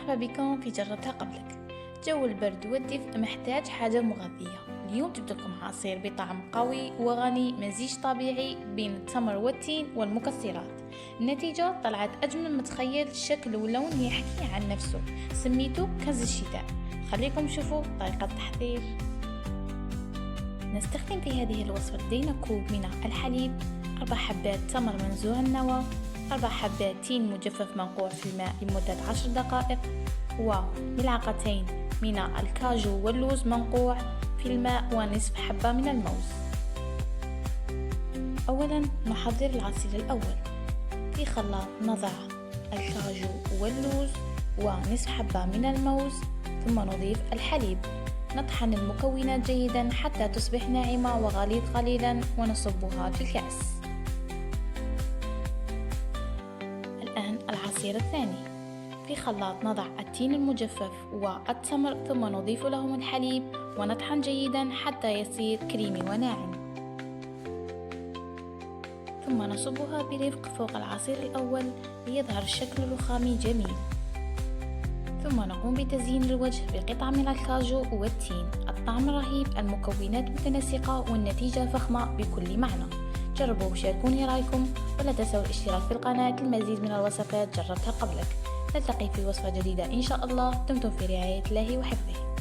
مرحبا بكم في جربتها قبلك. جو البرد والدفء محتاج حاجة مغذية. اليوم جبت لكم عصير بطعم قوي وغني، مزيج طبيعي بين التمر والتين والمكسرات. النتيجة طلعت أجمل ما تخيل، شكل ولون يحكي عن نفسه. سميته كنز الشتاء. خليكم شوفوا طريقة التحضير. نستخدم في هذه الوصفة لدينا كوب من الحليب، 4 حبات تمر منزوع النوى، 4 حبات تين مجفف منقوع في الماء لمدة 10 دقائق، وملعقتين من الكاجو واللوز منقوع في الماء، ونصف حبة من الموز. أولا نحضر العصير الأول. في خلاط نضع الكاجو واللوز ونصف حبة من الموز، ثم نضيف الحليب. نطحن المكونات جيدا حتى تصبح ناعمة وغليظ قليلا، ونصبها في الكأس. الآن العصير الثاني. في خلاط نضع التين المجفف والتمر، ثم نضيف لهم الحليب ونطحن جيدا حتى يصير كريمي وناعم، ثم نصبها برفق فوق العصير الأول ليظهر الشكل الرخامي جميل. ثم نقوم بتزيين الوجه بقطع من الكاجو والتين. الطعم رهيب، المكونات متناسقة، والنتيجة فخمة بكل معنى. جربوا وشاركوني رأيكم، ولا تنسوا الاشتراك في القناة للمزيد من الوصفات جربتها قبلك. نلتقي في وصفة جديدة إن شاء الله. دمتم في رعاية الله وحفظه.